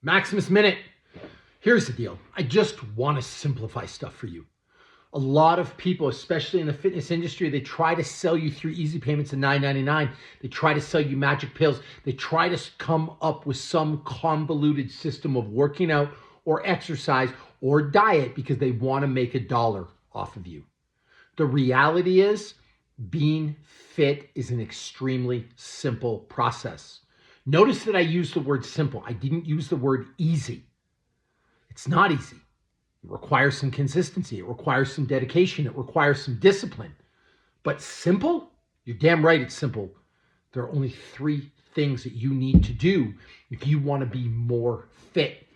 Maximus Minute. Here's the deal. I just want to simplify stuff for you. A lot of people, especially in the fitness industry, they try to sell you through easy payments of $9.99. They try to sell you magic pills. They try to come up with some convoluted system of working out or exercise or diet because they want to make $1 off of you. The reality is, being fit is an extremely simple process. Notice that I used the word simple. I didn't use the word easy. It's not easy. It requires some consistency. It requires some dedication. It requires some discipline. But simple? You're damn right it's simple. There are only 3 things that you need to do if you want to be more fit.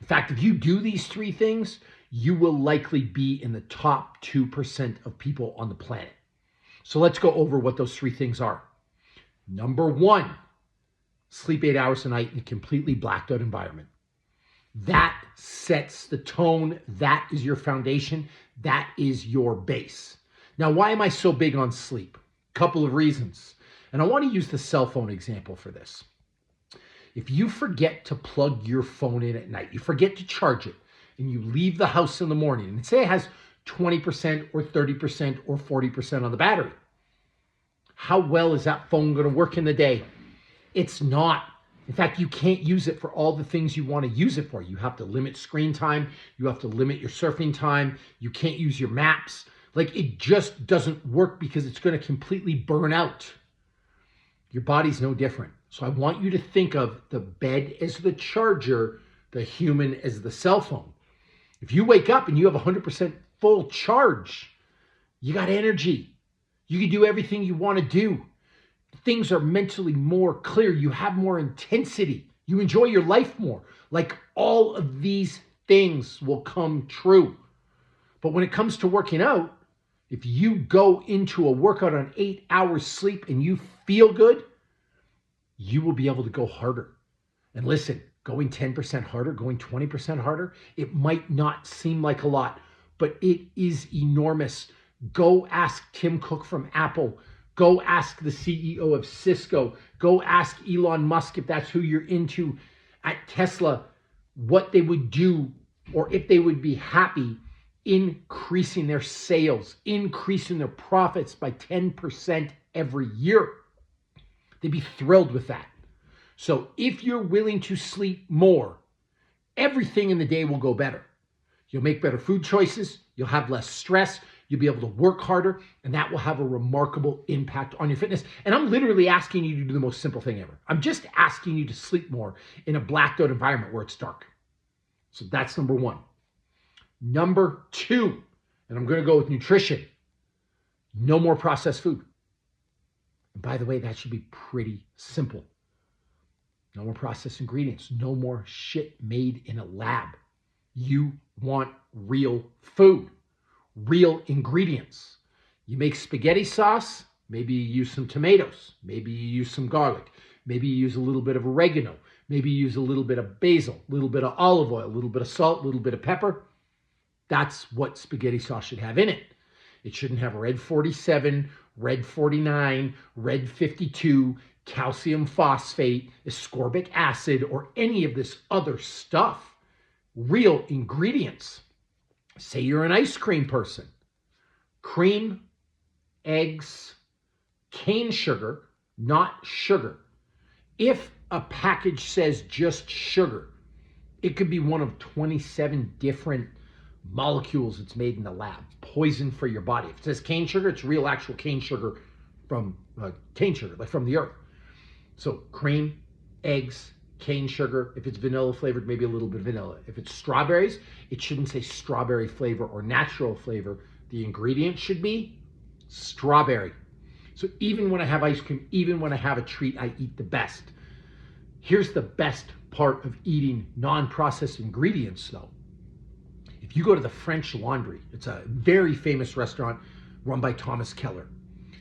In fact, if you do these 3 things, you will likely be in the top 2% of people on the planet. So let's go over what those 3 things are. Number 1, sleep 8 hours a night in a completely blacked out environment. That sets the tone. That is your foundation. That is your base. Now, why am I so big on sleep? Couple of reasons. And I want to use the cell phone example for this. If you forget to plug your phone in at night, you forget to charge it, and you leave the house in the morning, and say it has 20% or 30% or 40% on the battery, how well is that phone going to work in the day? It's not. In fact, you can't use it for all the things you want to use it for. You have to limit screen time. You have to limit your surfing time. You can't use your maps. Like, it just doesn't work because it's going to completely burn out. Your body's no different. So I want you to think of the bed as the charger, the human as the cell phone. If you wake up and you have 100% full charge, you got energy. You can do everything you want to do. Things are mentally more clear. You have more intensity. You enjoy your life more. Like, all of these things will come true. But when it comes to working out, if you go into a workout on 8 hours sleep and you feel good, you will be able to go harder. And listen, going 10% harder, going 20% harder, it might not seem like a lot, but it is enormous. Go ask Tim Cook from Apple. Go ask the CEO of Cisco. Go ask Elon Musk, if that's who you're into at Tesla, what they would do or if they would be happy increasing their sales, increasing their profits by 10% every year. They'd be thrilled with that. So if you're willing to sleep more, everything in the day will go better. You'll make better food choices. You'll have less stress. You'll be able to work harder, and that will have a remarkable impact on your fitness. And I'm literally asking you to do the most simple thing ever. I'm just asking you to sleep more in a blacked out environment where it's dark. So that's number 1. Number 2, and I'm going to go with nutrition. No more processed food. And by the way, that should be pretty simple. No more processed ingredients. No more shit made in a lab. You want real food. Real ingredients. You make spaghetti sauce, maybe you use some tomatoes, maybe you use some garlic, maybe you use a little bit of oregano, maybe you use a little bit of basil, a little bit of olive oil, a little bit of salt, a little bit of pepper. That's what spaghetti sauce should have in it. It shouldn't have red 47, red 49, red 52, calcium phosphate, ascorbic acid, or any of this other stuff. Real ingredients. Say you're an ice cream person. Cream, eggs, cane sugar, not sugar. If a package says just sugar, it could be one of 27 different molecules it's made in the lab. Poison for your body. If it says cane sugar, it's real actual cane sugar from like from the earth. So cream, eggs, cane sugar. If it's vanilla flavored, maybe a little bit of vanilla. If it's strawberries, it shouldn't say strawberry flavor or natural flavor. The ingredient should be strawberry. So even when I have ice cream, even when I have a treat, I eat the best. Here's the best part of eating non-processed ingredients though. If you go to the French Laundry, it's a very famous restaurant run by Thomas Keller.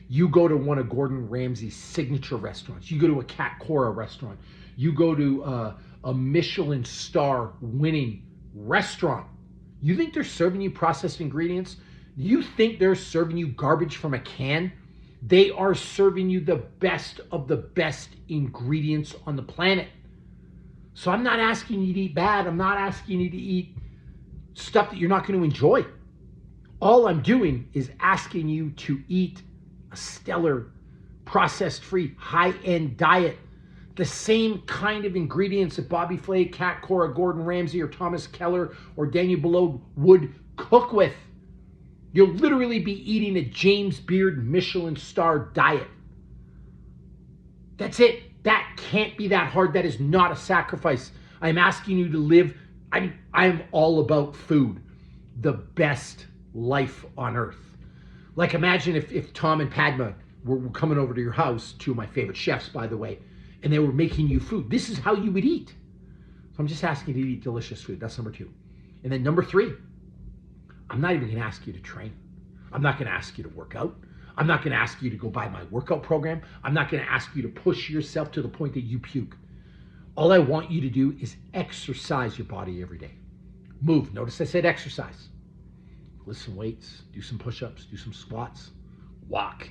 You go to one of Gordon Ramsay's signature restaurants. You go to a Cat Cora restaurant. You go to a Michelin star winning restaurant. You think they're serving you processed ingredients? You think they're serving you garbage from a can? They are serving you the best of the best ingredients on the planet. So I'm not asking you to eat bad. I'm not asking you to eat stuff that you're not going to enjoy. All I'm doing is asking you to eat a stellar, processed-free, high-end diet. The same kind of ingredients that Bobby Flay, Kat Cora, Gordon Ramsay, or Thomas Keller, or Daniel Below would cook with. You'll literally be eating a James Beard Michelin star diet. That's it. That can't be that hard. That is not a sacrifice. I'm asking you to live. I'm all about food. The best life on earth. Like imagine if Tom and Padma were coming over to your house, two of my favorite chefs, by the way, and they were making you food. This is how you would eat. So I'm just asking you to eat delicious food. That's number 2. And then number 3, I'm not even going to ask you to train. I'm not going to ask you to work out. I'm not going to ask you to go buy my workout program. I'm not going to ask you to push yourself to the point that you puke. All I want you to do is exercise your body every day. Move. Notice I said exercise. Lift some weights, do some push-ups, do some squats, walk.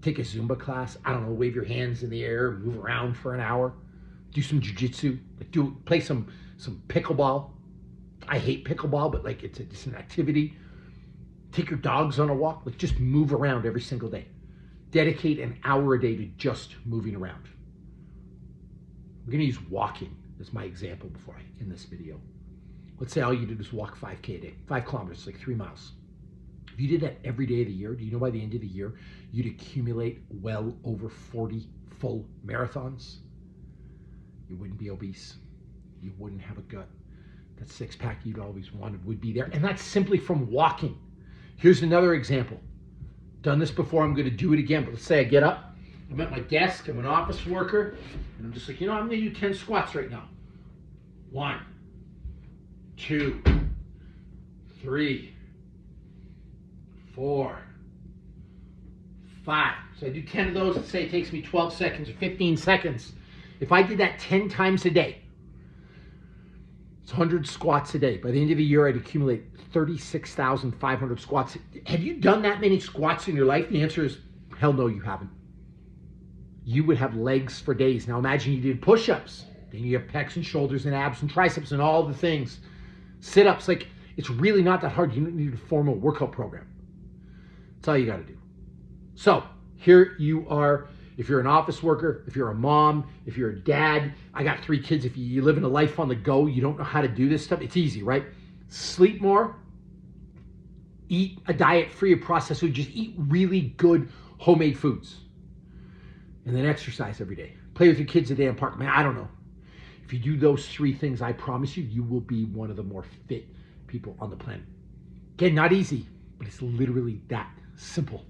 Take a Zumba class. I don't know, wave your hands in the air, move around for an hour. Do some jiu-jitsu. Play some pickleball. I hate pickleball, but like it's an activity. Take your dogs on a walk. Like just move around every single day. Dedicate an hour a day to just moving around. I'm going to use walking as my example before I end this video. Let's say all you did is walk 5K a day, 5 kilometers, like 3 miles. If you did that every day of the year, do you know by the end of the year, you'd accumulate well over 40 full marathons? You wouldn't be obese. You wouldn't have a gut. That 6-pack you'd always wanted would be there. And that's simply from walking. Here's another example. Done this before, I'm going to do it again. But let's say I get up, I'm at my desk, I'm an office worker, and I'm just like, I'm going to do 10 squats right now. 1, 2, 3, 4, 5. So I do 10 of those. Let's say it takes me 12 seconds or 15 seconds. If I did that 10 times a day, it's 100 squats a day. By the end of the year, I'd accumulate 36,500 squats. Have you done that many squats in your life? The answer is, hell no, you haven't. You would have legs for days. Now imagine you did push-ups. Then you have pecs and shoulders and abs and triceps and all the things. Sit-ups, like it's really not that hard. You don't need to form a workout program. That's all you got to do. So here you are. If you're an office worker, if you're a mom, if you're a dad, I got 3 kids. If you live in a life on the go, you don't know how to do this stuff. It's easy, right? Sleep more. Eat a diet free of processed food. Just eat really good homemade foods. And then exercise every day. Play with your kids a day in the park. Man, I don't know. If you do those 3 things, I promise you, you will be one of the more fit people on the planet. Again, not easy, but it's literally that simple.